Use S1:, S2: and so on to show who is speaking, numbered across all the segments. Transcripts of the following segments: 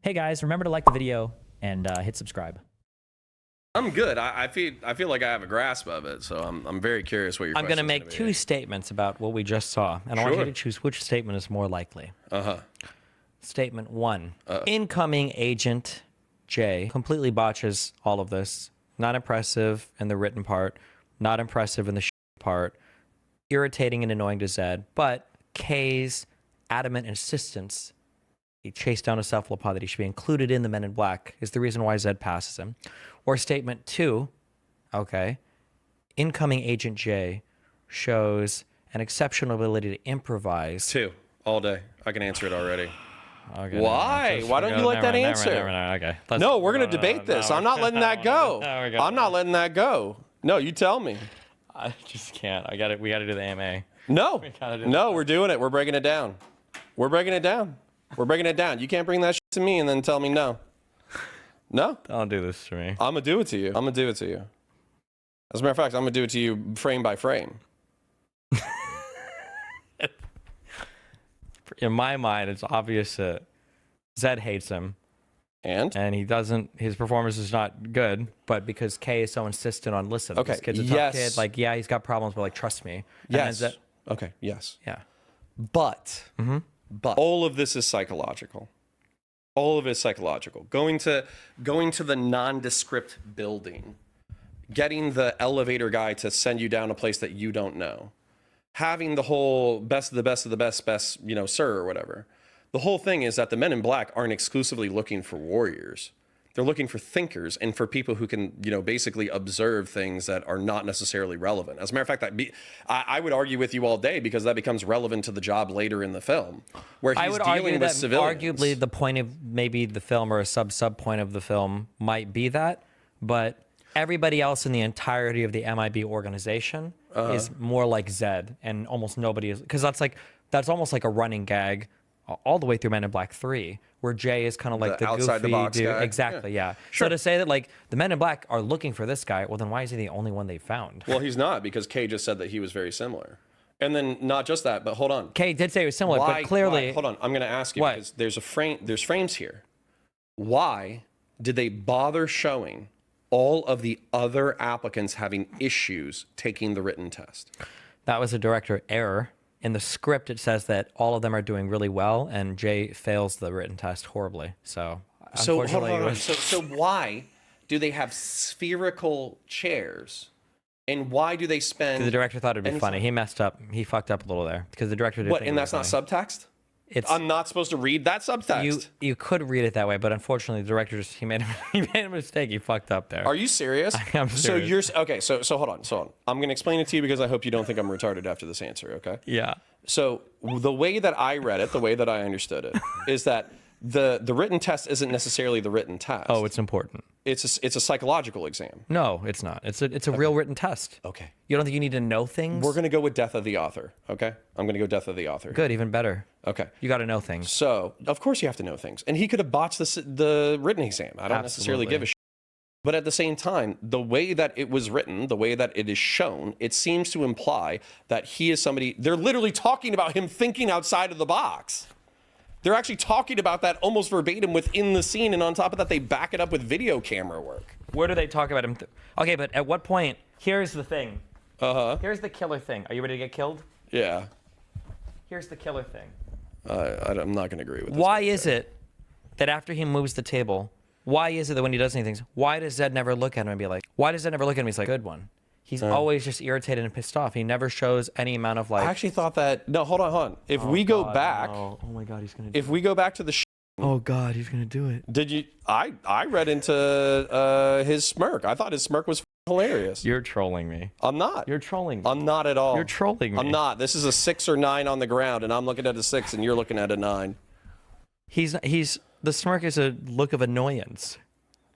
S1: Hey guys, remember to like the video and hit subscribe.
S2: I'm good. I feel like I have a grasp of it, so I'm very curious what your
S3: I'm going to make two statements about what we just saw, and I want you to choose which statement is more likely. Statement one. Incoming Agent J completely botches all of this. Not impressive in the written part, not impressive in the part, irritating and annoying to Zed, but K's adamant insistence he chased down a cephalopod that he should be included in the Men in Black is the reason why Zed passes him. Or statement two, okay, incoming Agent J shows an exceptional ability to improvise.
S2: Two, all day. I can answer it already.
S3: Okay,
S2: Why? Why don't you like that answer?
S3: Okay.
S2: No, we're going to debate this. I'm not letting that go. I'm not letting that go. No, you tell me.
S3: I just can't. We got to do the AMA.
S2: No. No, we're doing it. We're breaking it down. We're breaking it down. We're breaking it down. You can't bring that shit to me and then tell me no. No?
S3: Don't do this to me.
S2: I'm going to do it to you. I'm going to do it to you. As a matter of fact, I'm going to do it to you frame by frame.
S3: In my mind, it's obvious that Zed hates him. And he doesn't, his performance is not good, but because K is so insistent on listening.
S2: Okay,
S3: this kid's a tough kid. Like, yeah, he's got problems, but like, trust me.
S2: Yes. Okay, yes.
S3: Yeah.
S2: But all of this is psychological. All of it is psychological. Going to the nondescript building, getting the elevator guy to send you down a place that you don't know, having the whole best of the best of the best, you know, sir, or whatever. The whole thing is that the Men in Black aren't exclusively looking for warriors. They're looking for thinkers and for people who can, you know, basically observe things that are not necessarily relevant. As a matter of fact, I would argue with you all day because that becomes relevant to the job later in the film, where he's dealing with civilians.
S3: Arguably, the point of maybe the film or a sub point of the film might be that, but everybody else in the entirety of the MIB organization is more like Zed, and almost nobody is, because that's almost like a running gag all the way through Men in Black 3, where Jay is kind of like the
S2: outside
S3: goofy
S2: the box
S3: dude.
S2: guy.
S3: Exactly, yeah.
S2: Sure.
S3: So to say that like the Men in Black are looking for this guy, well then why is he the only one they found?
S2: Well, he's not, because Kay just said that he was very similar. And then not just that, but hold on.
S3: Kay did say he was similar, but clearly...
S2: Hold on, I'm going to ask you, because there's frames here. Why did they bother showing all of the other applicants having issues taking the written test?
S3: That was a director error. In the script, it says that all of them are doing really well, and Jay fails the written test horribly. So unfortunately,
S2: so why do they have spherical chairs, and why do they spend?
S3: The director thought it'd be funny. He messed up. He fucked up a little there because the director did.
S2: What? And that's not subtext. I'm not supposed to read that subtext.
S3: You could read it that way, but unfortunately, the director just he made a mistake. He fucked up there.
S2: Are you serious?
S3: I'm serious.
S2: So hold on. I'm going to explain it to you because I hope you don't think I'm retarded after this answer. Okay.
S3: Yeah.
S2: So the way that I read it, the way that I understood it, is that the written test isn't necessarily the written test.
S3: Oh, it's important.
S2: It's a psychological exam.
S3: No, it's not. It's a real written test.
S2: Okay.
S3: You don't think you need to know things?
S2: We're going to go with death of the author. Okay. I'm going to go death of the author.
S3: Good, even better.
S2: Okay.
S3: You got to know things.
S2: So of course you have to know things, and he could have botched the written exam. I don't necessarily give a shit. But at the same time, the way that it was written, the way that it is shown, it seems to imply that he is somebody. They're literally talking about him thinking outside of the box. They're actually talking about that almost verbatim within the scene, and on top of that, they back it up with video camera work.
S3: Where do they talk about him? Okay, but at what point? Here's the thing. Here's the killer thing. Are you ready to get killed?
S2: Yeah.
S3: Here's the killer thing.
S2: I'm not going to agree with this.
S3: Why is it that after he moves the table, why is it that when he does anything, why does Zed never look at him and be like, why does Zed never look at him? He's like, good one. He's always just irritated and pissed off. He never shows any amount of like.
S2: I actually thought that. No, hold on. If we go back.
S3: No. Oh my God, he's gonna.
S2: If we go back to the.
S3: Oh God, he's gonna do it.
S2: Did you? I read into his smirk. I thought his smirk was hilarious.
S3: You're trolling me.
S2: I'm not.
S3: You're trolling me.
S2: I'm not at all.
S3: You're trolling me.
S2: I'm not. This is a 6 or 9 on the ground, and I'm looking at a 6, and you're looking at a 9.
S3: The smirk is a look of annoyance.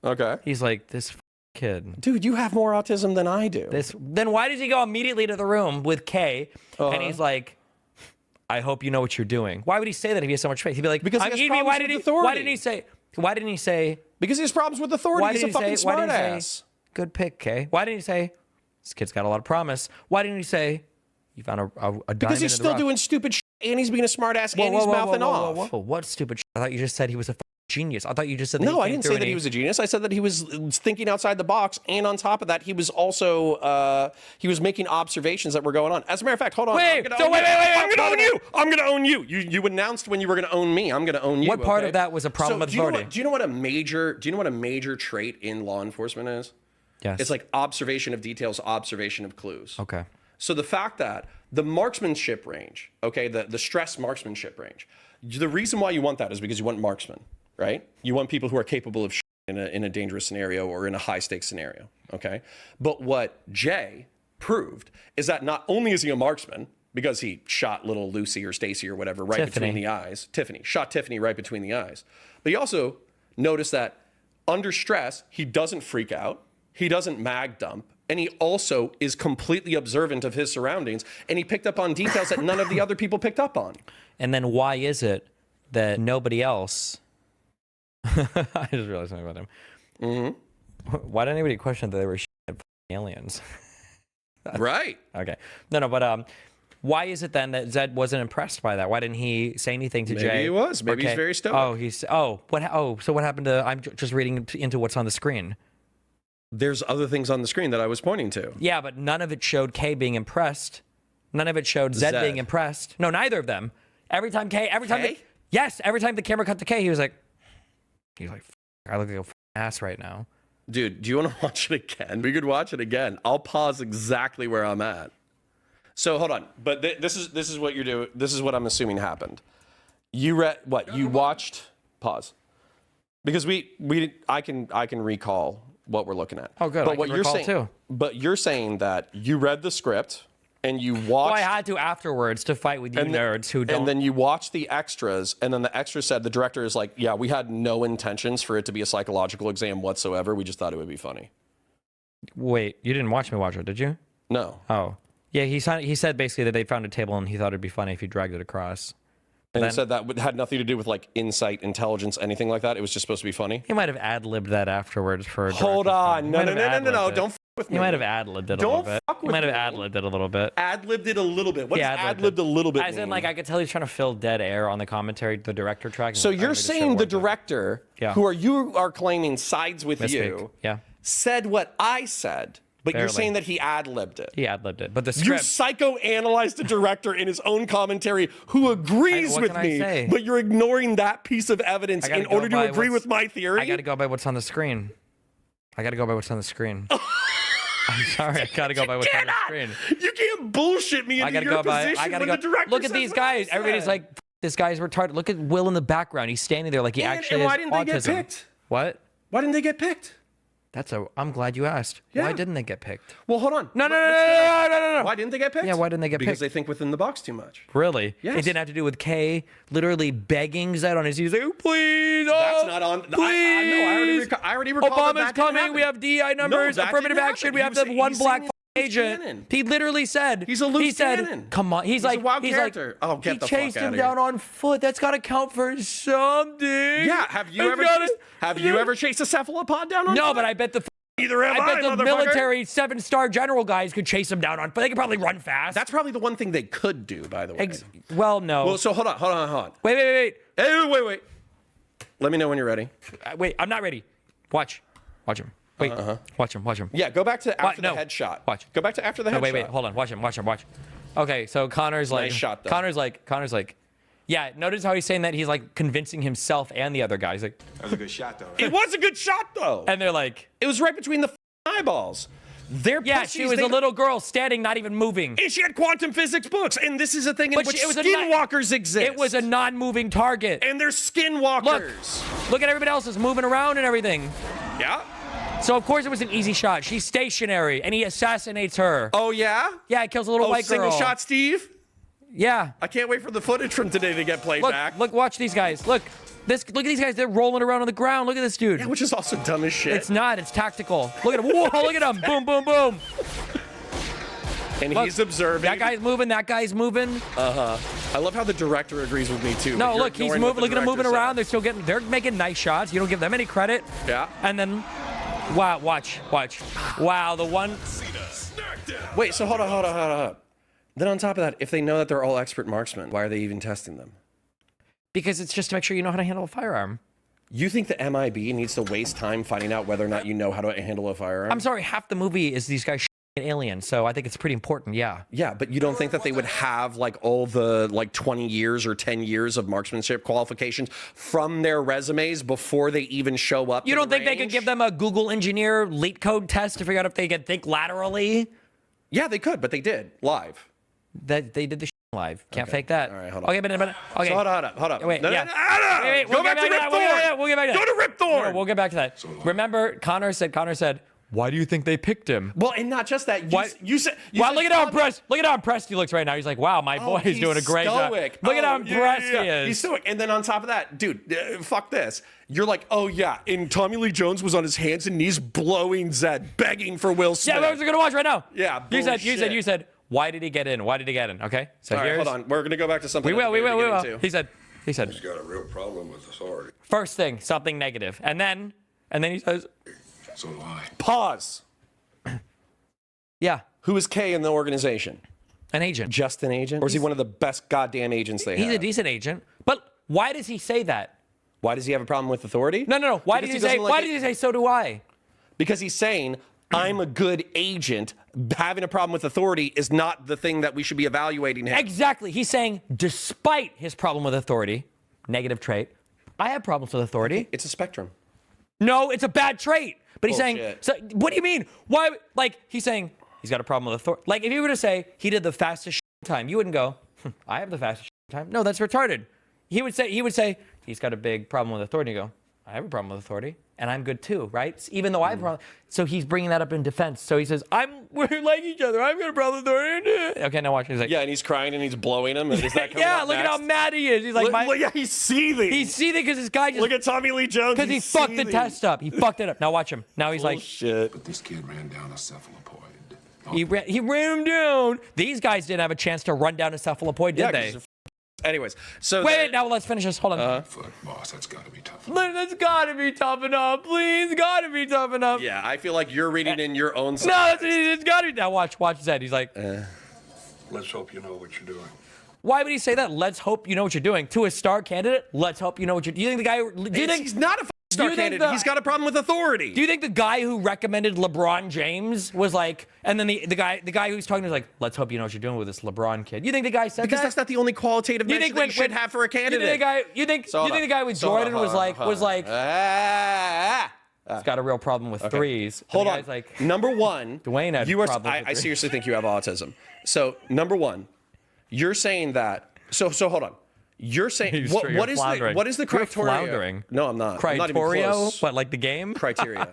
S2: Okay.
S3: He's like, this kid.
S2: Dude, you have more autism than I do.
S3: Then why does he go immediately to the room with Kay, and he's like, I hope you know what you're doing. Why would he say that if he has so much faith? He'd be like,
S2: because he has problems with authority.
S3: Why didn't he say?
S2: Because he has problems with authority. He's a fucking smartass.
S3: Good pick, Kay. Why didn't he say, this kid's got a lot of promise? Why didn't he say, you found a diamond?
S2: Because he's still doing stupid shit, and he's being a smartass, and he's mouthing off.
S3: Whoa. What stupid shit? I thought you just said he was a genius. I thought you just said that
S2: No, I didn't say that he was a genius. I said that he was thinking outside the box, and on top of that, he was also he was making observations that were going on. As a matter of fact, hold on.
S3: Wait,
S2: I'm gonna own you. I'm gonna own you. You announced when you were gonna own me. I'm gonna own you.
S3: What part of that was a problem with authority?
S2: Do you know what a major trait in law enforcement is?
S3: Yes.
S2: It's like observation of details, observation of clues.
S3: Okay.
S2: So the fact that the marksmanship range, okay, the stress marksmanship range, the reason why you want that is because you want marksmen, right? You want people who are capable of in a dangerous scenario or in a high stakes scenario, okay? But what Jay proved is that not only is he a marksman, because he shot little Lucy or Stacy or whatever right between the eyes, shot Tiffany right between the eyes, but he also noticed that under stress, he doesn't freak out, he doesn't mag dump, and he also is completely observant of his surroundings, and he picked up on details that none of the other people picked up on.
S3: And then why is it that nobody else... I just realized something about him. Mm-hmm. Why didn't anybody question that they were aliens?
S2: Right.
S3: Okay. No, but why is it then that Zed wasn't impressed by that? Why didn't he say anything to Jay?
S2: Maybe he was. Maybe he's very stoic.
S3: So what happened to... I'm just reading into what's on the screen.
S2: There's other things on the screen that I was pointing to.
S3: Yeah, but none of it showed Kay being impressed. None of it showed Zed being impressed. No, neither of them. Every time every time the camera cut to Kay, he was like, I look like a ass right now.
S2: Dude, do you want to watch it again? We could watch it again. I'll pause exactly where I'm at. So hold on, but this is what you're doing. This is what I'm assuming happened. You read what? You watched. Pause. Because I can recall what we're looking at.
S3: Oh, good.
S2: But
S3: I
S2: what
S3: can
S2: you're
S3: recall
S2: saying,
S3: too.
S2: But you're saying that you read the script and you watched.
S3: Well, I had to afterwards to fight with you nerds who don't.
S2: And then you watched the extras, and then the extra said the director is like, "Yeah, we had no intentions for it to be a psychological exam whatsoever. We just thought it would be funny."
S3: Wait, you didn't watch me watch it, did you?
S2: No.
S3: Oh, yeah. He said basically that they found a table and he thought it'd be funny if you dragged it across.
S2: And he said that had nothing to do with like insight, intelligence, anything like that. It was just supposed to be funny.
S3: He might have ad-libbed that afterwards for.
S2: Hold on, no, don't f with me.
S3: He might have ad-libbed it a little bit. He might have ad-libbed it a little bit.
S2: Ad-libbed it a little bit. What does ad-libbed a little bit
S3: As in, like, I could tell he's trying to fill dead air on the commentary, the director track.
S2: So you're saying the director, who you are claiming sides with you, said what I said. But you're saying that he ad-libbed it.
S3: He ad-libbed it. But the
S2: You
S3: script...
S2: psychoanalyzed the director in his own commentary who agrees with me, but you're ignoring that piece of evidence in order to agree with my theory?
S3: I got to go by what's on the screen. I'm sorry, I got to go by what's on the screen.
S2: You can't bullshit me into your position when the director
S3: Look at these guys. Everybody's like, this guy's retarded. Look at Will in the background. He's standing there like he actually has autism.
S2: And why didn't they get picked?
S3: What?
S2: Why didn't they get picked?
S3: I'm glad you asked.
S2: Yeah.
S3: Why didn't they get picked?
S2: Well, hold on.
S3: No.
S2: Why didn't they get picked?
S3: Yeah, why didn't they get picked?
S2: Because they think within the box too much.
S3: Really?
S2: Yes.
S3: It didn't have to do with Kay literally begging Zed on his knees, like, please,
S2: that's not on.
S3: Please.
S2: I already recall
S3: Obama's coming. We have DI numbers. Affirmative action. We have the one black agent.
S2: Cannon.
S3: He literally said.
S2: He's a loose cannon.
S3: He said, come on. He's like,
S2: a wild character.
S3: Like,
S2: oh, get the fuck out of here.
S3: He chased him down on foot. That's got to count for something.
S2: Yeah. Have you ever chased a cephalopod down on foot?
S3: No, but I bet the.
S2: Either have
S3: I bet the military 7-star general guys could chase him down on, but they could probably run fast.
S2: That's probably the one thing they could do, by the way.
S3: Well, no.
S2: Well, so hold on.
S3: Wait.
S2: Hey, wait. Let me know when you're ready.
S3: Wait, I'm not ready. Watch him. Wait. Watch him.
S2: Yeah, go back to after the headshot.
S3: Watch.
S2: Go back to after the headshot.
S3: Wait. Hold on. Watch him. Okay, so Connor's like.
S2: Nice shot, though.
S3: Connor's like. Yeah, notice how he's saying that he's like convincing himself and the other guy. He's like,
S4: that was a good shot, though. Right?
S2: It was a good shot, though.
S3: And they're like,
S2: it was right between the eyeballs.
S3: She was a little girl standing, not even moving.
S2: And she had quantum physics books, and this is a thing in which skinwalkers exist.
S3: It was a non-moving target.
S2: And they're skinwalkers.
S3: Look at everybody else is moving around and everything.
S2: Yeah.
S3: So of course it was an easy shot. She's stationary, and he assassinates her.
S2: Oh yeah?
S3: Yeah, he kills a little white girl.
S2: Single shot, Steve?
S3: Yeah.
S2: I can't wait for the footage from today to get played back.
S3: Look, watch these guys. Look at these guys. They're rolling around on the ground. Look at this dude.
S2: Yeah, which is also dumb as shit.
S3: It's not. It's tactical. Look at him. Whoa, look at him. Boom, boom, boom.
S2: And he's observing.
S3: That guy's moving. That guy's moving.
S2: I love how the director agrees with me too.
S3: No, look, he's moving. Look at him moving around. They're making nice shots. You don't give them any credit.
S2: Yeah.
S3: And then, wow, watch. Wow, the one.
S2: Wait, so hold on. Then on top of that, if they know that they're all expert marksmen, why are they even testing them?
S3: Because it's just to make sure you know how to handle a firearm.
S2: You think the MIB needs to waste time finding out whether or not you know how to handle a firearm?
S3: I'm sorry, half the movie is these guys an alien, so I think it's pretty important, yeah.
S2: Yeah, but you don't think that they would have like all the like 20 years or 10 years of marksmanship qualifications from their resumes before they even show up?
S3: You don't think they could give them a Google engineer leet code test to figure out if they can think laterally?
S2: Yeah, they could, but they did live.
S3: That they did the live. Can't fake that.
S2: All right, hold on.
S3: Okay, but okay.
S2: So hold up.
S3: Wait,
S2: No,
S3: yeah.
S2: no, no, no.
S3: Wait,
S2: Go back to Rip Thorn.
S3: We'll get back to that.
S2: Go to Rip Thorn.
S3: No, we'll get back to that. Remember, Connor said, why do you think they picked him?
S2: Well, and not just that. You said.
S3: Wow, look at how impressed. Look at how impressed he looks right now. He's like, wow, my boy's doing a great job. Look at how impressed he is.
S2: He's stoic. And then on top of that, dude, fuck this. You're like, oh yeah, and Tommy Lee Jones was on his hands and knees blowing Zed, begging for Will Smith.
S3: Yeah, we're gonna watch right now.
S2: Yeah,
S3: you said. Why did he get in? Why did he get in? Okay. So
S2: all right, hold on. We're gonna go back to something.
S3: We will. He said.
S4: He's got a real problem with authority.
S3: First thing, something negative, and then he says,
S4: So do I.
S2: Pause.
S3: yeah,
S2: Who is K in the organization?
S3: an agent.
S2: Just an agent? Or is he one of the best goddamn agents they have?
S3: He's a decent agent, but why does he say that?
S2: Why does he have a problem with authority?
S3: No. Why did he say? Why did he say? So do I?
S2: Because he's saying, I'm a good agent. Having a problem with authority is not the thing that we should be evaluating him.
S3: Exactly. He's saying, despite his problem with authority, negative trait, I have problems with authority.
S2: It's a spectrum.
S3: No, it's a bad trait. But he's saying,
S2: Bullshit.
S3: so what do you mean? Why? Like, he's saying he's got a problem with authority. Like, if you were to say he did the fastest time, you wouldn't go, I have the fastest time. No, that's retarded. He would say he's got a big problem with authority. You go, I have a problem with authority, and I'm good too, right? Even though I have a problem. So he's bringing that up in defense. So he says, we're like each other. I've got a problem with authority. Okay, now watch. He's like,
S2: Yeah, and he's crying and he's blowing him. And is that coming
S3: yeah,
S2: up
S3: look at how
S2: next?
S3: mad he is. He's like,
S2: Yeah, he's seething.
S3: he's seething because this guy just,
S2: Look at Tommy Lee Jones.
S3: because he
S2: he's
S3: fucked the
S2: seething.
S3: test up. He fucked it up. Now watch him. Now he's like,
S2: Shit.
S4: But this kid ran down a cephalopoid.
S3: he ran him down. These guys didn't have a chance to run down a cephalopoid, did they?
S2: Anyways, so
S3: Wait, now let's finish this. Hold on.
S4: Foot, boss, that's got to be tough.
S3: That's gotta be tough enough, please. Gotta be tough enough.
S2: yeah, I feel like you're reading in your own.
S3: No, it's gotta be. Now watch Zed. He's like,
S4: Let's hope you know what you're doing.
S3: why would he say that? Let's hope you know what you're doing. To a star candidate, let's hope you know what you're. Do you think the guy? Do you think
S2: he's not a star
S3: you think
S2: candidate? He's got a problem with authority.
S3: Do you think the guy who recommended LeBron James was like, and then the guy who's talking was like, let's hope you know what you're doing with this LeBron kid? You think the guy said
S2: Because
S3: that?
S2: that's not the only qualitative measure that you should have for a candidate.
S3: You think the guy with Jordan was like, he's got a real problem with threes. And
S2: Hold
S3: the
S2: on.
S3: guy's like,
S2: Number one,
S3: Dwayne had
S2: you are.
S3: problems with
S2: I
S3: threes.
S2: seriously think you have autism. So number one, you're saying that. So hold on. You're saying
S3: You're
S2: what is the
S3: You're
S2: criteria?
S3: floundering.
S2: No, I'm not. I'm not even
S3: Criteria,
S2: close.
S3: but like the game.
S2: Criteria.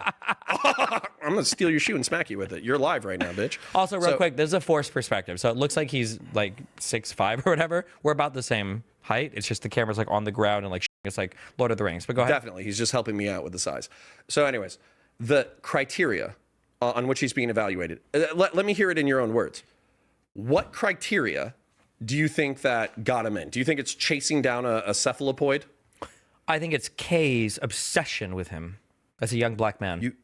S2: I'm gonna steal your shoe and smack you with it. You're live right now, bitch.
S3: Also, real
S2: So-
S3: quick, there's a forced perspective. So it looks like he's like 6'5" or whatever. We're about the same height. It's just the camera's like on the ground and like it's like Lord of the Rings. But go ahead.
S2: Definitely, he's just helping me out with the size. So, anyways, the criteria on which he's being evaluated. Let me hear it in your own words. What criteria do you think that got him in? Do you think it's chasing down a cephalopoid?
S3: I think it's Kay's obsession with him as a young black man.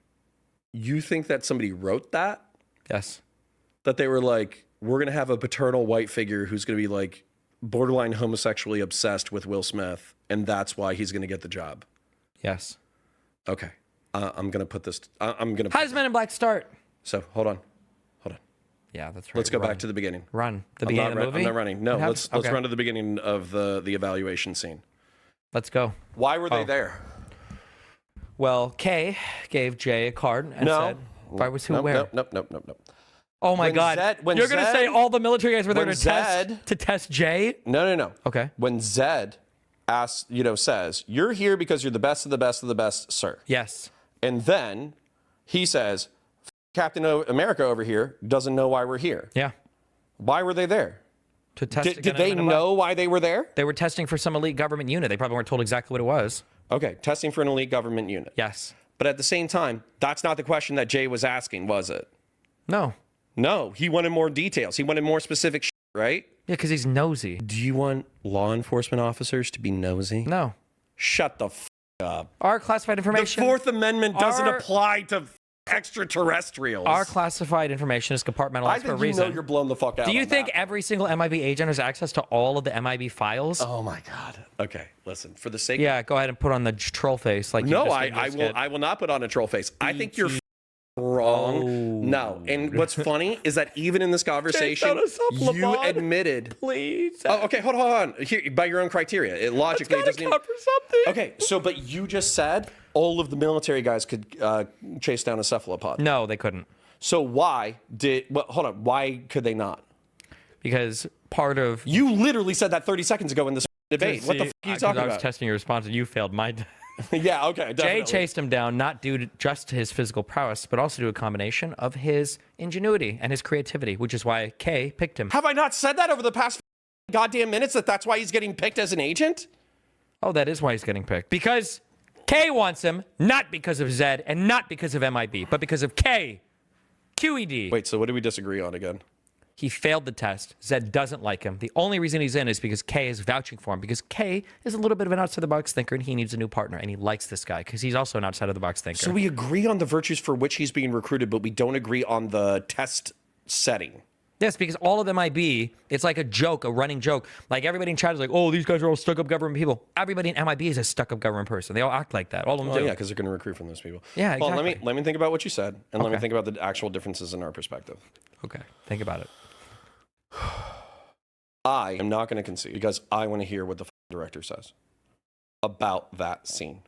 S2: You think that somebody wrote that?
S3: Yes.
S2: That they were like, we're gonna have a paternal white figure who's gonna be like borderline homosexually obsessed with Will Smith, and that's why he's gonna get the job.
S3: Yes.
S2: Okay, I'm gonna put this. I'm gonna.
S3: How does Men in Black start?
S2: So hold on.
S3: Yeah, that's right.
S2: Let's go
S3: Run.
S2: back to the beginning.
S3: Run. The
S2: I'm
S3: beginning
S2: not
S3: of the movie?
S2: I'm not running. No,
S3: What
S2: let's
S3: happens? Okay.
S2: run to the beginning of the evaluation scene.
S3: Let's go.
S2: Why were they there?
S3: Well, Kay gave Jay a card and said, "Why was who where?"
S2: Nope.
S3: Oh my
S2: When
S3: God!
S2: when
S3: You're gonna say all the military guys were there
S2: when
S3: to test Jay?
S2: No.
S3: Okay.
S2: When Zed asks, says, "You're here because you're the best of the best of the best, sir."
S3: Yes.
S2: And then he says, "Captain America over here doesn't know why we're here."
S3: Yeah.
S2: Why were they there?
S3: To test.
S2: Did they know why they were there?
S3: They were testing for some elite government unit. They probably weren't told exactly what it was.
S2: Okay, testing for an elite government unit.
S3: Yes.
S2: But at the same time, that's not the question that Jay was asking, was it?
S3: No.
S2: No, he wanted more details. He wanted more specific shit, right?
S3: Yeah, because he's nosy.
S2: Do you want law enforcement officers to be nosy?
S3: No.
S2: Shut the f up.
S3: Our classified
S2: The
S3: information.
S2: Fourth Amendment doesn't
S3: Our-
S2: apply to extraterrestrials.
S3: Our classified information is compartmentalized
S2: I
S3: for a
S2: think you
S3: reason.
S2: know you're blown the fuck out.
S3: Do you
S2: on
S3: think
S2: that.
S3: every single MIB agent has access to all of the MIB files?
S2: Oh my god. Okay, listen. For the sake.
S3: Yeah, go ahead and put on the troll face. Like
S2: No,
S3: you
S2: I will not put on a troll face. I think you're wrong. No, and what's funny is that even in this conversation, you admitted.
S3: Please.
S2: Oh, okay, hold on. Here, by your own criteria, it logically
S3: It's
S2: doesn't.
S3: gotta count for something.
S2: Okay, so but you just said all of the military guys could chase down a cephalopod.
S3: No, they couldn't.
S2: So why did? Well, hold on. Why could they not?
S3: Because part of
S2: You literally said that 30 seconds ago in this debate. What the fuck are you talking
S3: I was
S2: about?
S3: testing your response and you failed my.
S2: Yeah, okay, definitely.
S3: Jay chased him down not due to just to his physical prowess, but also to a combination of his ingenuity and his creativity, which is why Kay picked him.
S2: Have I not said that over the past goddamn minutes that that's why he's getting picked as an agent?
S3: Oh, that is why he's getting picked. Because Kay wants him, not because of Zed and not because of MIB, but because of Kay. QED.
S2: Wait, so what do we disagree on again?
S3: He failed the test. Zed doesn't like him. The only reason he's in is because Kay is vouching for him, because Kay is a little bit of an outside-the-box thinker, and he needs a new partner, and he likes this guy because he's also an outside-of-the-box thinker.
S2: So we agree on the virtues for which he's being recruited, but we don't agree on the test setting.
S3: Yes, because all of them MIB, it's like a joke, a running joke. Like everybody in chat is like, oh, these guys are all stuck-up government people. Everybody in MIB is a stuck-up government person. They all act like that. All of them
S2: Oh
S3: do.
S2: yeah, because they're going to recruit from those people.
S3: Yeah,
S2: Well,
S3: exactly.
S2: let me think about what you said, and let me
S3: Okay.
S2: think about the actual differences in our perspective.
S3: Okay, think about it.
S2: I am not going to concede because I want to hear what the director says about that scene.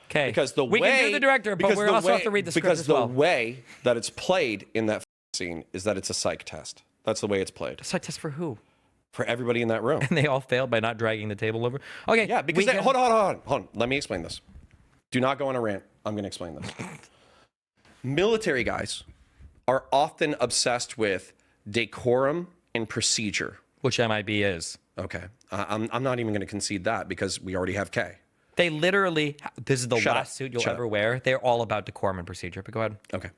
S3: Okay,
S2: Because the
S3: we
S2: way
S3: can do the director, but
S2: because
S3: we
S2: the
S3: also
S2: way-
S3: have to read the script
S2: because
S3: as
S2: the
S3: well.
S2: way that it's played in that scene is that it's a psych test. That's the way it's played
S3: Psych test for who?
S2: for everybody in that room.
S3: And they all failed by not dragging the table over. Okay,
S2: Yeah, because
S3: we can-
S2: hold on. Let me explain this. Do not go on a rant. I'm going to explain this. Military guys are often obsessed with decorum and procedure.
S3: which MIB is.
S2: Okay, I'm not even going to concede that because we already have K.
S3: They literally, this is the
S2: Shut
S3: last
S2: up.
S3: suit you'll
S2: Shut
S3: ever
S2: up.
S3: wear. They're all about decorum and procedure. But go ahead.
S2: Okay.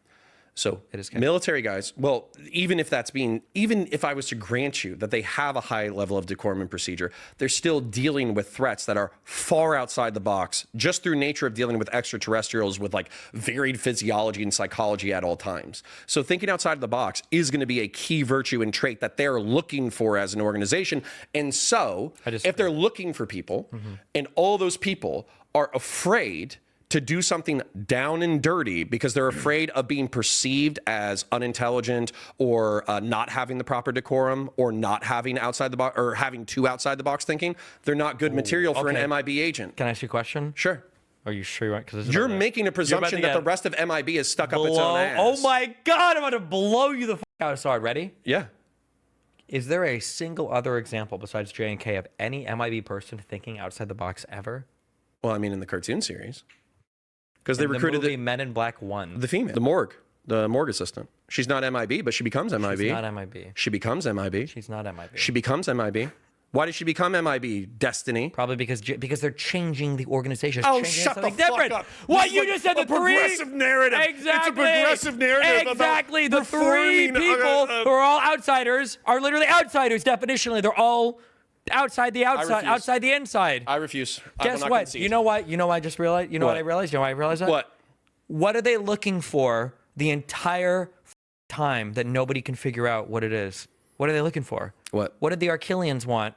S2: So
S3: It is K.
S2: military guys, well, even if I was to grant you that they have a high level of decorum and procedure, they're still dealing with threats that are far outside the box, just through nature of dealing with extraterrestrials with like varied physiology and psychology at all times. So thinking outside of the box is going to be a key virtue and trait that they're looking for as an organization. And so if they're looking for people and all those people are afraid to do something down and dirty because they're afraid of being perceived as unintelligent or not having the proper decorum or not having outside the box or having too outside the box thinking, they're not good material for
S3: okay.
S2: an MIB agent.
S3: Can I ask you a question?
S2: Sure.
S3: Are you sure you want? Because
S2: You're making a presumption that the rest of MIB is stuck up its own ass.
S3: Oh my God! I'm about to blow you the f out. Sorry, ready?
S2: Yeah.
S3: Is there a single other example besides J and K of any MIB person thinking outside the box ever?
S2: Well, I mean, in the cartoon series. Because they
S3: In
S2: recruited
S3: the movie Men in Black 1.
S2: the female, the morgue assistant. She's not MIB, but she becomes MIB.
S3: She's not MIB.
S2: She becomes MIB.
S3: She's not MIB.
S2: She becomes MIB. Why did she become MIB? Destiny.
S3: Probably because they're changing the organization. It's
S2: Oh,
S3: changing
S2: shut the
S3: something
S2: fuck
S3: different.
S2: up.
S3: What
S2: This is
S3: you
S2: like
S3: just said,
S2: a
S3: the three
S2: progressive narrative.
S3: Exactly.
S2: It's a progressive narrative about
S3: Exactly. The three
S2: reforming,
S3: people who are all outsiders are literally outsiders. Definitionally, they're all outside the outside,
S2: refuse.
S3: outside the inside.
S2: I refuse. I will
S3: Guess
S2: not
S3: what?
S2: concede.
S3: You know what? You know what I just realized? You know what I realized? You know why I realized that?
S2: What?
S3: What are they looking for the entire time that nobody can figure out what it is? What are they looking for?
S2: What?
S3: What did the Archelians want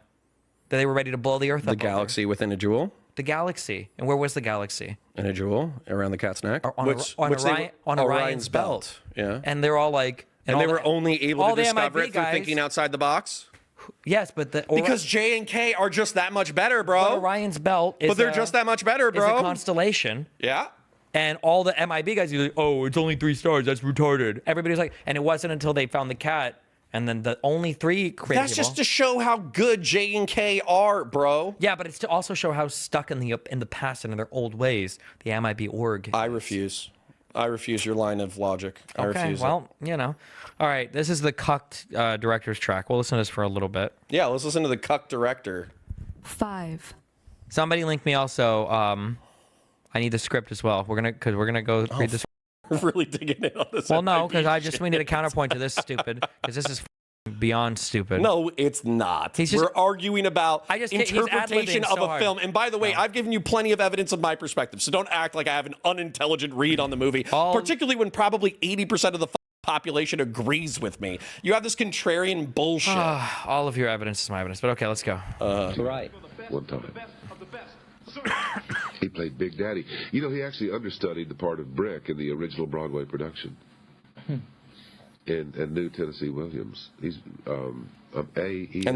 S3: that they were ready to blow the Earth up
S2: The
S3: over?
S2: galaxy within a jewel?
S3: The galaxy. And where was the galaxy?
S2: In a jewel around the cat's neck?
S3: On Orion's belt.
S2: Yeah.
S3: And they're all like...
S2: And they were only able
S3: all
S2: to
S3: the
S2: discover
S3: MIB
S2: it through
S3: guys-
S2: thinking outside the box?
S3: Yes, but
S2: Because J and K are just that much better, bro.
S3: Orion's belt is
S2: But they're just that much better,
S3: is a
S2: bro.
S3: constellation.
S2: Yeah.
S3: And all the MIB guys are like, oh, it's only 3 stars. That's retarded. Everybody's like, and it wasn't until they found the cat, and then the only 3 crazy
S2: That's
S3: people.
S2: just to show how good J and K are, bro.
S3: Yeah, but it's to also show how stuck in the past and in their old ways the MIB org.
S2: I refuse. I refuse your line of logic. I
S3: Okay,
S2: refuse it.
S3: well, you know. All right, this is the cucked director's track. We'll listen to this for a little bit.
S2: Yeah, let's listen to the cuck director.
S5: 5.
S3: Somebody link me also. I need the script as well. We're gonna go read the script.
S2: We're really digging in on this.
S3: Well, no,
S2: MIB
S3: because
S2: shit.
S3: we need a counterpoint to this stupid. Because this is beyond stupid.
S2: No, it's not. We're arguing about interpretation of a film. And by the way, I've given you plenty of evidence of my perspective, so don't act like I have an unintelligent read on the movie, particularly when probably 80% of the population agrees with me. You have this contrarian bullshit.
S3: All of your evidence is my evidence, but okay, let's go.
S5: Right.
S4: One time. He played Big Daddy. You know, he actually understudied the part of Brick in the original Broadway production. And knew Tennessee Williams. He's
S2: and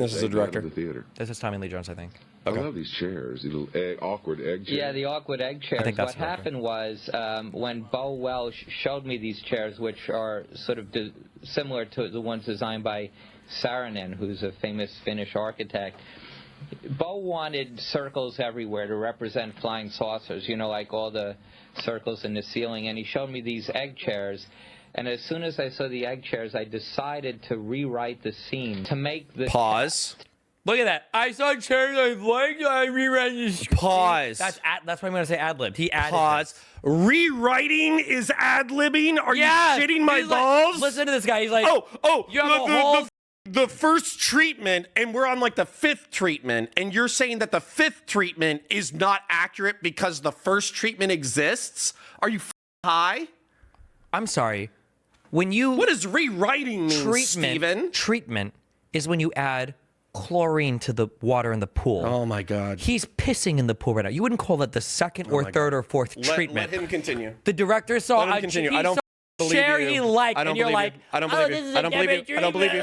S2: this is the director.
S4: The theater.
S3: This is Tommy Lee Jones, I think.
S4: Okay. I love these chairs, these little awkward egg chairs.
S5: Yeah, the awkward egg chairs.
S3: I think that's
S5: what happened was when Bo Welsh showed me these chairs, which are sort of similar to the ones designed by Saarinen, who's a famous Finnish architect. Bo wanted circles everywhere to represent flying saucers, you know, like all the circles in the ceiling, and he showed me these egg chairs. And as soon as I saw the egg chairs, I decided to rewrite the scene to make the
S2: pause.
S3: Look at that. I saw chairs I liked, I rewrote the scene.
S2: Pause.
S3: That's what I'm going to say ad-libbed. He added
S2: pause.
S3: This.
S2: Rewriting is ad-libbing? Are you shitting my balls?
S3: Like, listen to this guy. He's like,
S2: you have the first treatment, and we're on like the 5th treatment, and you're saying that the 5th treatment is not accurate because the first treatment exists? Are you high?
S3: I'm sorry. What
S2: does rewriting mean, Steven?
S3: Treatment is when you add chlorine to the water in the pool.
S2: Oh, my God.
S3: He's pissing in the pool right now. You wouldn't call that the second or third or fourth treatment.
S2: Let him continue.
S3: The director saw
S2: Let him continue. I don't believe
S3: chair
S2: you.
S3: he liked,
S2: I don't
S3: and you're
S2: believe
S3: like,
S2: you. I don't believe you. I don't believe you. I don't believe you.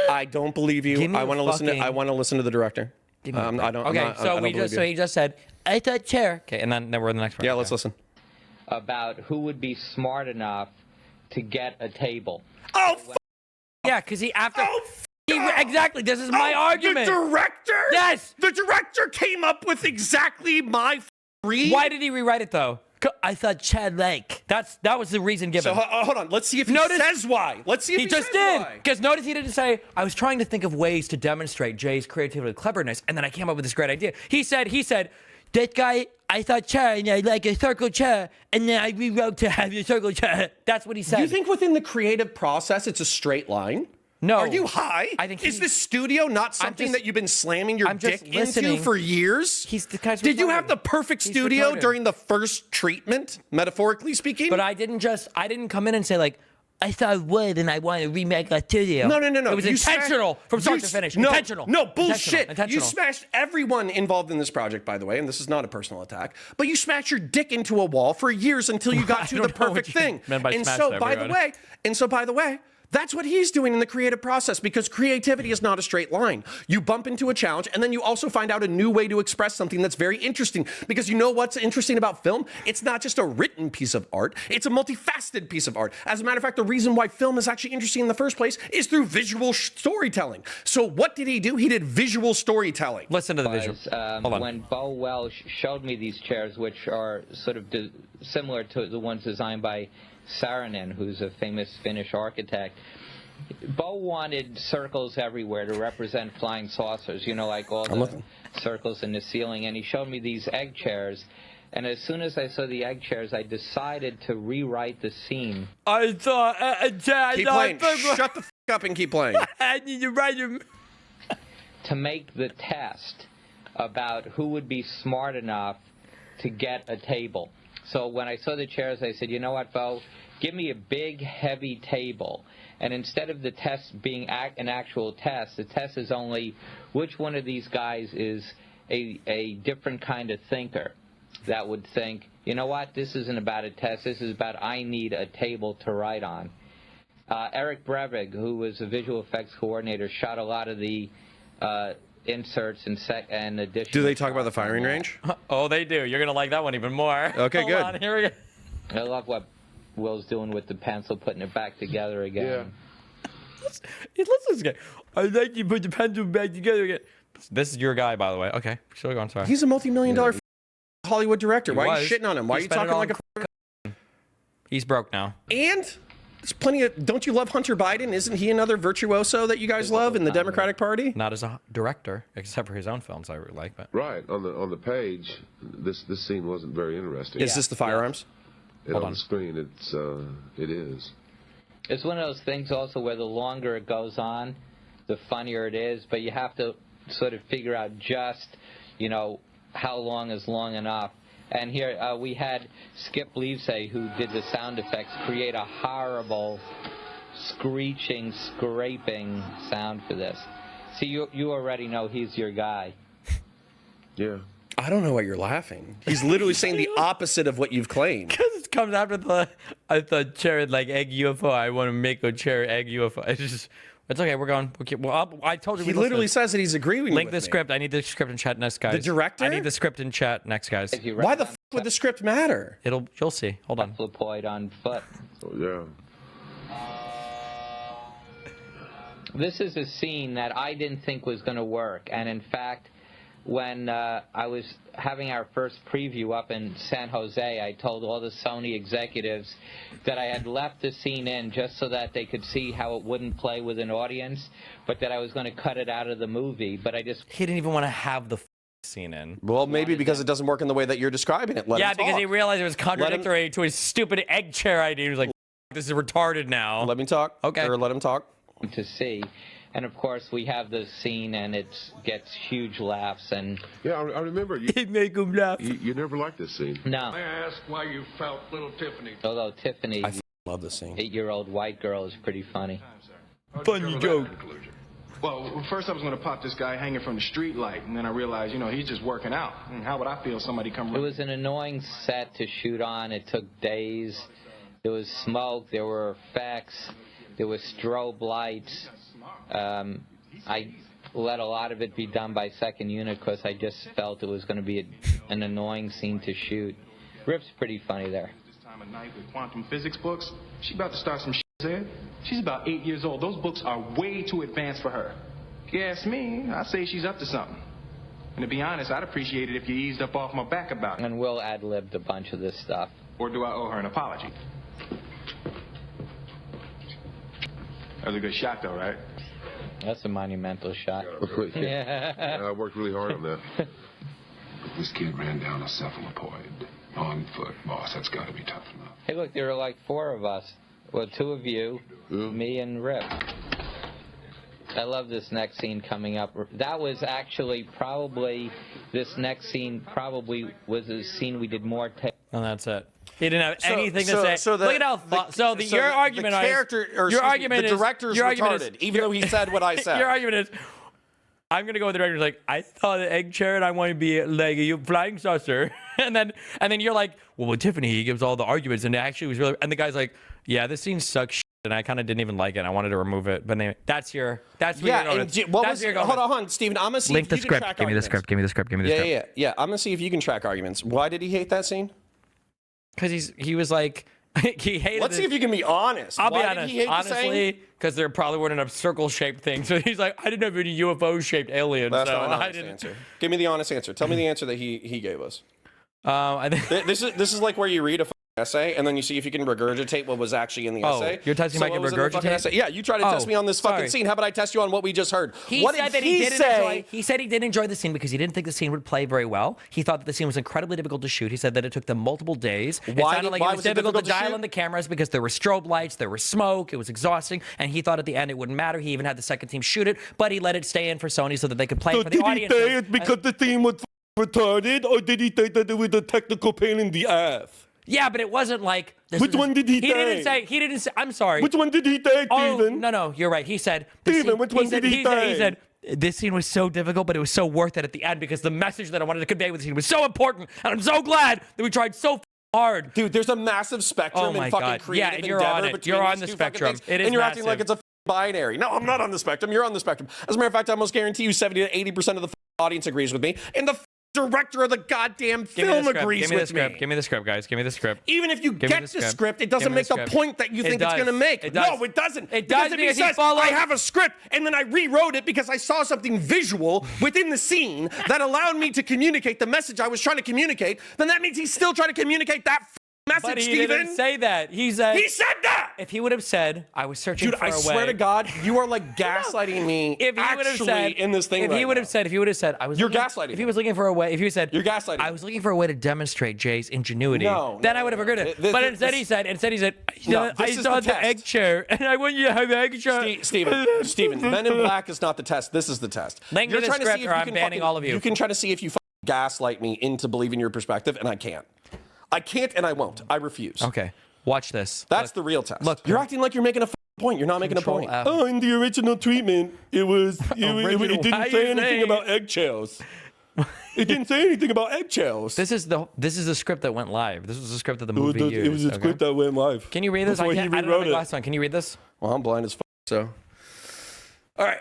S2: I don't believe you. I want to listen. I want to listen to the director.
S3: I don't. Okay, so he just said, "I thought chair." Okay, and then we're in the next part.
S2: Yeah, let's listen.
S5: About who would be smart enough to get a table.
S2: Oh,
S3: yeah, because exactly. This is my argument.
S2: The director?
S3: Yes.
S2: The director came up with exactly my read.
S3: Why did he rewrite it though? I thought Chad Lake. That was the reason given.
S2: So hold on. Let's see if he says why. Let's see if he
S3: just did. Because notice he didn't say, I was trying to think of ways to demonstrate Jay's creativity and cleverness, and then I came up with this great idea. He said, that guy, I thought chair, and I like a circle chair, and then I rewrote to have a circle chair. That's what he said.
S2: Do you think within the creative process it's a straight line?
S3: No.
S2: Are you high?
S3: I think
S2: is this studio not something that you've been slamming your dick into for years?
S3: He's the kind of
S2: Did you have the perfect studio during the first treatment, metaphorically speaking?
S3: But I didn't come in and say like, I saw wood and I want to remake a studio.
S2: No.
S3: It was intentional from start to finish. Intentional.
S2: No, bullshit.
S3: Intentional.
S2: You smashed everyone involved in this project, by the way, and this is not a personal attack, but you smashed your dick into a wall for years until you got to the perfect thing. And so, by the way, that's what he's doing in the creative process, because creativity is not a straight line. You bump into a challenge, and then you also find out a new way to express something that's very interesting. Because you know what's interesting about film? It's not just a written piece of art. It's a multifaceted piece of art. As a matter of fact, the reason why film is actually interesting in the first place is through visual storytelling. So what did he do? He did visual storytelling.
S3: Listen to the visual. Hold on.
S5: When Bo Welsh showed me these chairs, which are sort of similar to the ones designed by Saarinen, who's a famous Finnish architect, Bo wanted circles everywhere to represent flying saucers, you know, like all the circles in the ceiling, and he showed me these egg chairs, and as soon as I saw the egg chairs, I decided to rewrite the scene.
S2: I thought... keep playing. Shut the f*** up and keep playing.
S3: I need to write him.
S5: To make the test about who would be smart enough to get a table. So when I saw the chairs, I said, you know what, Bo? Give me a big, heavy table. And instead of the test being an actual test, the test is only which one of these guys is a different kind of thinker that would think, you know what, this isn't about a test. This is about I need a table to write on. Eric Brevig, who was a visual effects coordinator, shot a lot of the inserts and additions.
S2: Do they talk about the firing range?
S3: Oh, they do. You're going to like that one even more.
S2: Okay, good.
S3: On, here we go.
S5: I love what Will's doing with the pencil, putting it back together again.
S3: Yeah. Listen to this guy. I like you put the pencil back together again. This is your guy, by the way. Okay. Still going, sorry.
S2: He's a multi-million-dollar Hollywood director. Why are you shitting on him? Why are you talking like a...
S3: He's broke now.
S2: And... there's plenty of... Don't you love Hunter Biden? Isn't he another virtuoso that you guys love in the Democratic Party?
S3: Not as a director, except for his own films I really like. But
S4: right. On the page, this scene wasn't very interesting.
S2: Is this the firearms?
S4: And on the screen, it is.
S5: It's one of those things also where the longer it goes on, the funnier it is. But you have to sort of figure out just, how long is long enough. And here we had Skip Leavesay, who did the sound effects, create a horrible screeching, scraping sound for this. See, you already know he's your guy.
S4: Yeah.
S2: I don't know why you're laughing. He's literally saying the opposite of what you've claimed.
S3: Because it comes after the chair like egg UFO. I want to make a chair egg UFO. It's okay. We're going. Okay. Well, I told you.
S2: He literally says that he's agreeing
S3: Link
S2: with
S3: the
S2: me.
S3: script. I need the script in chat next, guys.
S2: The director?
S3: I need the script in chat next, guys.
S2: Why the f would the script matter?
S3: You'll see. Hold on.
S5: Cephalopoid on foot.
S4: Oh, yeah.
S5: This is a scene that I didn't think was going to work, and in fact, when I was having our first preview up in San Jose, I told all the Sony executives that I had left the scene in just so that they could see how it wouldn't play with an audience, but that I was going to cut it out of the movie. But
S3: He didn't even want to have the scene in.
S2: Well, maybe because it doesn't work in the way that you're describing it. Let him
S3: Because
S2: talk.
S3: he realized it was contradictory to his stupid egg chair idea. He was like, "This is retarded now."
S2: Let me talk.
S3: Okay.
S2: Or let him talk.
S5: to see. And of course, we have the scene, and it gets huge laughs. And
S4: Yeah, I remember you.
S3: Make him laugh.
S4: You never liked this scene.
S5: no,
S6: May I ask why you felt little Tiffany?
S5: although Tiffany,
S2: I love this scene.
S5: 8-year-old white girl, is pretty funny.
S6: Funny joke. Well, first I was going to pop this guy hanging from the street light, and then I realized, he's just working out. And how would I feel if somebody come
S5: It was an annoying set to shoot on. It took days. There was smoke. There were effects. There was strobe lights. I let a lot of it be done by second unit because I just felt it was going to be an annoying scene to shoot. Rip's pretty funny there.
S6: this time of night with quantum physics books? She about to start some shit there. She's about 8 years old. Those books are way too advanced for her. If you ask me, I say she's up to something. And to be honest, I'd appreciate it if you eased up off my back about it.
S5: And Will ad-libbed a bunch of this stuff.
S6: Or do I owe her an apology? That was a good shot, though, right?
S5: That's a monumental shot.
S4: Yeah, I worked really hard on that. This kid ran down a cephalopoid on foot. Boss, that's got to be tough enough.
S5: Hey, look, there are like 4 of us. Well, 2 of you, me and Rip. I love this next scene coming up. That was actually this next scene probably was a scene we did more take.
S3: And that's it. He didn't have anything to say.
S2: So
S3: Look at how your argument
S2: the director's retarded, even though he said what I said.
S3: Your argument is, I'm gonna go with the director's like, I saw the egg chair and I want to be like a flying saucer, and then you're like, well, with Tiffany, he gives all the arguments, and it actually was really, and the guy's like, yeah, this scene sucks shit, and I kind of didn't even like it. And I wanted to remove it, but anyway, that's
S2: yeah.
S3: what
S2: Hold on, Steven. I'm gonna see
S3: Link
S2: if
S3: the
S2: you can
S3: script.
S2: track
S3: Give me the
S2: arguments.
S3: script. Give me the script. Give me the script.
S2: Yeah. I'm gonna see if you can track arguments. Why did he hate that scene?
S3: Because he was like, he hated.
S2: Let's see if you can be honest.
S3: I'll
S2: Why
S3: be
S2: did
S3: honest.
S2: he hate the saying?
S3: Honestly, because there probably weren't enough circle-shaped things. So he's like, I didn't have any UFO-shaped aliens.
S2: That's
S3: so
S2: not an
S3: I
S2: honest
S3: didn't.
S2: answer. Give me the honest answer. Tell me the answer that he gave us.
S3: I think.
S2: This is like where you read a essay and then you see if you can regurgitate what was actually in the essay.
S3: You're testing if I
S2: what
S3: can
S2: was in the fucking
S3: regurgitate?
S2: essay? Yeah, you try to test me on this fucking scene. How about I test you on what we just heard? What did he say?
S3: He said he didn't enjoy the scene because he didn't think the scene would play very well. He thought that the scene was incredibly difficult to shoot. He said that it took them multiple days. It sounded like it was difficult to dial in the cameras because there were strobe lights, there was smoke, it was exhausting, and he thought at the end it wouldn't matter. He even had the second team shoot it, but he let it stay in for Sony so that they could play it for the audience.
S2: Did he say it because the scene was retarded, or did he say that it was a technical pain in the ass?
S3: Yeah, but it wasn't like.
S2: Which one did he say?
S3: He didn't say. I'm sorry.
S2: Which one did he say, Steven?
S3: No, you're right. He said.
S2: Steven, which one did he say?
S3: He said, this scene was so difficult, but it was so worth it at the end because the message that I wanted to convey with the scene was so important, and I'm so glad that we tried so hard.
S2: Dude, there's a massive spectrum in fucking creative
S3: and you're
S2: endeavor
S3: on it.
S2: between
S3: You're on
S2: these
S3: the
S2: two fucking
S3: spectrum.
S2: things,
S3: It is
S2: and you're
S3: massive.
S2: acting like it's a binary. No, I'm not on the spectrum. You're on the spectrum. As a matter of fact, I almost guarantee you 70 to 80% of the audience agrees with me, and the director of the goddamn film agrees with me.
S3: Give me the script, guys. Give me the script.
S2: Even if you get the script, it doesn't make the point that you think it's going to make. No, it doesn't.
S3: It does
S2: because if he says, I have a script, and then I rewrote it because I saw something visual within the scene that allowed me to communicate the message I was trying to communicate, then that means he's still trying to communicate that message,
S3: But he
S2: Steven.
S3: didn't say that. He said
S2: that!
S3: If he would have said, I was searching
S2: Dude,
S3: for a
S2: I
S3: way.
S2: swear to God, you are like gaslighting me.
S3: If he would have said,
S2: in this thing,
S3: if he would have said, I was.
S2: You're
S3: looking,
S2: gaslighting
S3: If he
S2: me.
S3: was looking for a way, if he said,
S2: You're gaslighting
S3: I
S2: me.
S3: was looking for a way to demonstrate Jay's ingenuity.
S2: No,
S3: then
S2: no,
S3: I would have
S2: no.
S3: agreed it.
S2: This-
S3: But
S2: this-
S3: instead he said,
S2: No,
S3: I
S2: this is
S3: saw
S2: the
S3: the
S2: test.
S3: egg chair, and I want you to have the egg chair.
S2: Steven, Men in Black is not the test. This is the test.
S3: Link to the
S2: trying to
S3: script
S2: see if
S3: or
S2: you
S3: I'm
S2: can
S3: banning
S2: fucking-
S3: all of you.
S2: You can try to see if you gaslight me into believing your perspective, and I can't. I can't, and I won't. I refuse.
S3: Okay, watch this.
S2: That's the real test.
S3: look,
S2: you're acting like you're making a point. You're not making a
S3: Control
S2: point.
S3: F.
S2: Oh, in the original treatment, it was it
S3: Original,
S2: didn't
S3: why
S2: say
S3: you
S2: anything
S3: saying-
S2: about eggshells. It didn't say anything about eggshells.
S3: This is the script that went live. This was the script that the movie used.
S2: It was a script that went live.
S3: Can you read this?
S2: Before
S3: I
S2: he
S3: don't have
S2: rewrote
S3: my
S2: it.
S3: glasses on. Can you read this?
S2: Well, I'm blind as fuck, so. All right.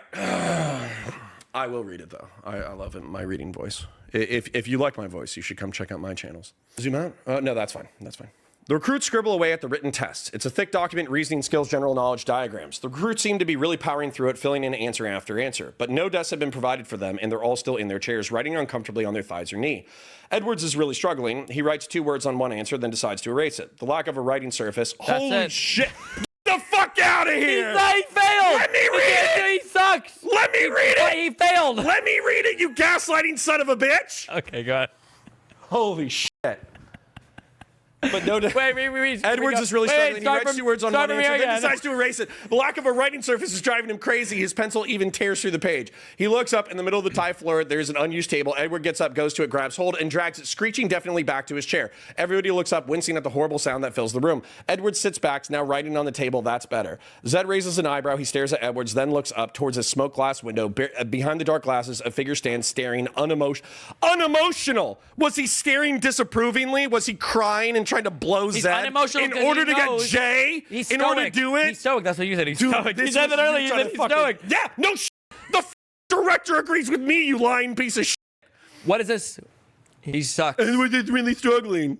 S2: I will read it, though. I love it, my reading voice. If you like my voice, you should come check out my channels. Zoom out? No, that's fine. That's fine. The recruits scribble away at the written test. It's a thick document, reasoning skills, general knowledge, diagrams. The recruits seem to be really powering through it, filling in answer after answer. But no desks have been provided for them, and they're all still in their chairs, writing uncomfortably on their thighs or knee. Edwards is really struggling. He writes 2 words on one answer, then decides to erase it. The lack of a writing surface. Holy
S3: it.
S2: shit! Get the fuck out of here!
S3: He failed.
S2: Let me read it!
S3: He sucks.
S2: Let me read it!
S3: He failed.
S2: Let me read it, you gaslighting son of a bitch!
S3: Okay, go ahead.
S2: Holy shit. But no,
S3: Wait.
S2: Edwards is really struggling. He writes 2 words on one
S3: from
S2: answer,
S3: here
S2: then
S3: again.
S2: decides to erase it. The lack of a writing surface is driving him crazy. His pencil even tears through the page. He looks up in the middle of the tie floor. There's an unused table. Edward gets up, goes to it, grabs hold, and drags it screeching definitely back to his chair. Everybody looks up, wincing at the horrible sound that fills the room. Edward sits back, now writing on the table. That's better. Zed raises an eyebrow. He stares at Edwards, then looks up towards a smoke glass window. Behind the dark glasses, a figure stands staring unemotional. Was he staring disapprovingly? Was he crying and trying to blow Zed?
S3: Unemotional
S2: in
S3: 'cause
S2: order
S3: he
S2: to get
S3: knows.
S2: Jay,
S3: He's
S2: in order to
S3: stoic.
S2: do it.
S3: He's stoic. That's what you said. He's
S2: Dude,
S3: stoic.
S2: this
S3: You said
S2: was-
S3: that earlier.
S2: you're
S3: You
S2: trying
S3: said
S2: to
S3: he's
S2: fucking-
S3: stoic.
S2: Yeah, no the director agrees with me, you lying piece of shit.
S3: What is this? He sucks.
S2: We're just really struggling.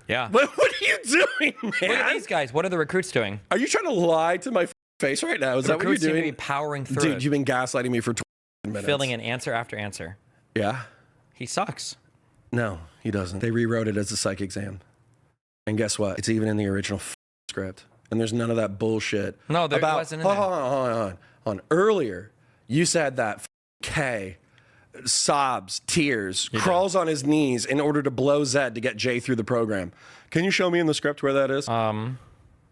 S3: Yeah.
S2: What are you doing, man?
S3: Look at these guys. What are the recruits doing?
S2: Are you trying to lie to my face right now? Is that what you're
S3: Recruits seem to
S2: doing?
S3: be powering through
S2: Dude,
S3: it,
S2: you've been gaslighting me for 20 minutes.
S3: filling in answer after answer.
S2: Yeah?
S3: He sucks.
S2: No, he doesn't. They rewrote it as a psych exam. And guess what? It's even in the original script. And there's none of that bullshit.
S3: No, there
S2: about,
S3: wasn't in there.
S2: Hold on. Earlier, you said that K sobs, tears, crawls on his knees in order to blow Zed to get Jay through the program. Can you show me in the script where that is?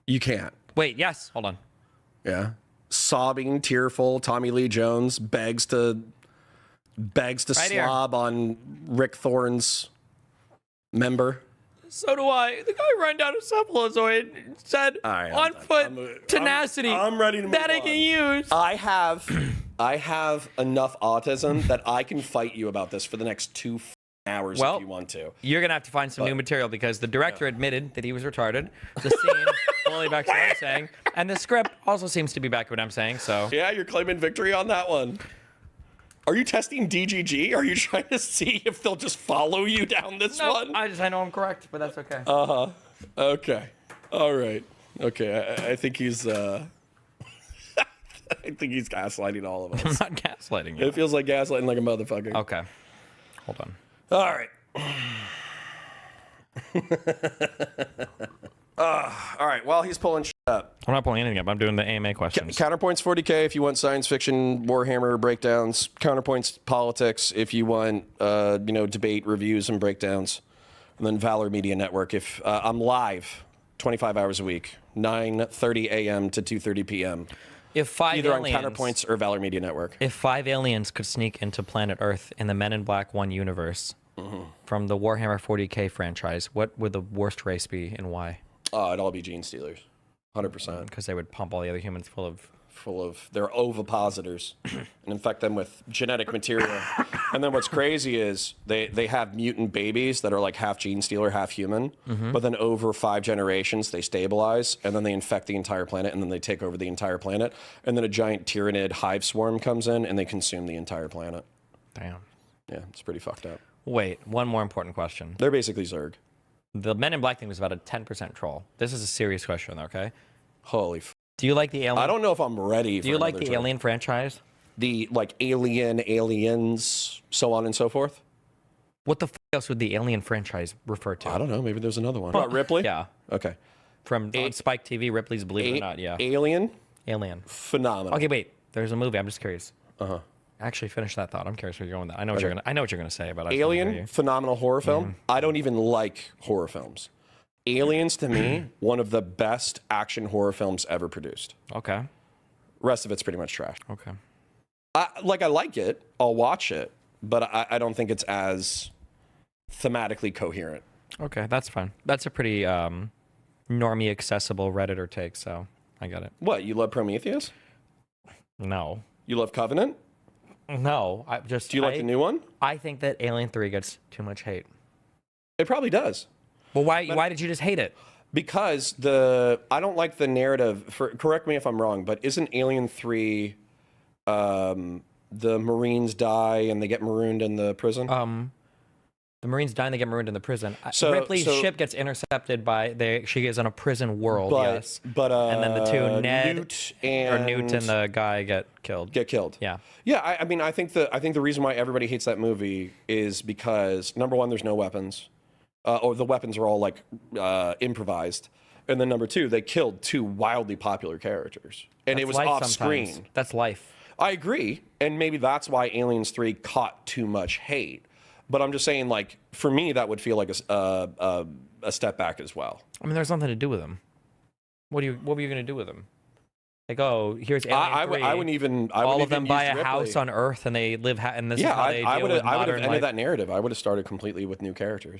S2: You can't.
S3: Wait, yes. Hold on.
S2: Yeah. Sobbing, tearful, Tommy Lee Jones begs to
S3: Right here.
S2: slob on Rick Thorne's member.
S3: So do I. The guy ran down a cephalozoid said
S2: All right,
S3: on
S2: I'm
S3: foot
S2: done.
S3: tenacity.
S2: I'm ready to move
S3: that I
S2: on.
S3: can use.
S2: I have enough autism that I can fight you about this for the next 2 hours
S3: Well,
S2: if you want to.
S3: You're gonna have to find some new material because the director admitted that he was retarded. The scene fully backs what I'm saying, and the script also seems to be back what I'm saying. So
S2: Yeah, you're claiming victory on that one. Are you testing DGG? Are you trying to see if they'll just follow you down this one?
S3: I know I'm correct, but that's okay.
S2: Okay. All right. Okay. I think he's I think he's gaslighting all of
S3: I'm
S2: us.
S3: not gaslighting you.
S2: It feels like gaslighting like a motherfucker.
S3: Okay, hold on.
S2: All right. All right. While he's pulling shit up.
S3: I'm not pulling anything up. I'm doing the AMA questions.
S2: Counterpoints 40K if you want science fiction Warhammer breakdowns. Counterpoints politics if you want debate reviews and breakdowns. And then Valor Media Network if I'm live 25 hours a week, 9:30 a.m. to 2:30 p.m.
S3: If five
S2: Either
S3: aliens,
S2: on Counterpoints or Valor Media Network.
S3: If 5 aliens could sneak into planet Earth in the Men in Black 1 universe from the Warhammer 40K franchise, what would the worst race be and why?
S2: It'd all be gene stealers, 100%.
S3: Because they would pump all the other humans full of...
S2: They're ovipositors and infect them with genetic material. And then what's crazy is they have mutant babies that are like half gene stealer, half human. But then over 5 generations, they stabilize and then they infect the entire planet and then they take over the entire planet. And then a giant tyrannid hive swarm comes in and they consume the entire planet.
S3: Damn.
S2: Yeah, it's pretty fucked up.
S3: Wait, one more important question.
S2: They're basically Zerg.
S3: The Men in Black thing was about a 10% troll. This is a serious question, okay?
S2: Holy f***.
S3: Do you like the alien?
S2: I don't know if I'm ready for
S3: Do you like
S2: another
S3: the
S2: troll.
S3: Alien franchise?
S2: The like aliens, so on and so forth?
S3: What the f else would the Alien franchise refer to?
S2: I don't know. Maybe there's another one. About Ripley?
S3: Yeah.
S2: Okay.
S3: from on Spike TV, Ripley's Believe It or Not. Yeah.
S2: Alien,
S3: Alien.
S2: phenomenal.
S3: Okay, wait. There's a movie. I'm just curious. Actually, finish that thought. I'm curious where you're going with that. I know what you're gonna say, but I just wanna hear
S2: Alien,
S3: you.
S2: phenomenal horror film. I don't even like horror films. Aliens, to me, one of the best action horror films ever produced.
S3: Okay.
S2: Rest of it's pretty much trash.
S3: Okay.
S2: I like it. I'll watch it, but I don't think it's as thematically coherent.
S3: Okay, that's fine. That's a pretty normie accessible Redditor take, so I got it.
S2: What, you love Prometheus?
S3: No.
S2: You love Covenant?
S3: No.
S2: Do you like the new one?
S3: I think that Alien 3 gets too much hate.
S2: It probably does.
S3: Well, why did you just hate it?
S2: Because I don't like the narrative. Correct me if I'm wrong, but isn't Alien 3 the Marines die and they get marooned in the prison?
S3: The Marines die and they get marooned in the prison.
S2: Ripley's
S3: ship gets intercepted by she is in a prison world, yes.
S2: But
S3: and then the two Ned
S2: Newt and
S3: the guy get killed.
S2: Yeah. Yeah, I mean I think the reason why everybody hates that movie is because number one, there's no weapons. Or the weapons are all like improvised. And then number two, they killed two wildly popular characters. And it was off screen.
S3: That's life.
S2: I agree. And maybe that's why Aliens 3 caught too much hate. But I'm just saying, like, for me, that would feel like a step back as well.
S3: I mean, there's nothing to do with them. What were you going to do with them? Like, oh, here's Alien 3.
S2: I wouldn't even.
S3: All of them buy a house on Earth and they live. And this is how they deal with modern
S2: I would have ended
S3: life.
S2: that narrative. I would have started completely with new characters.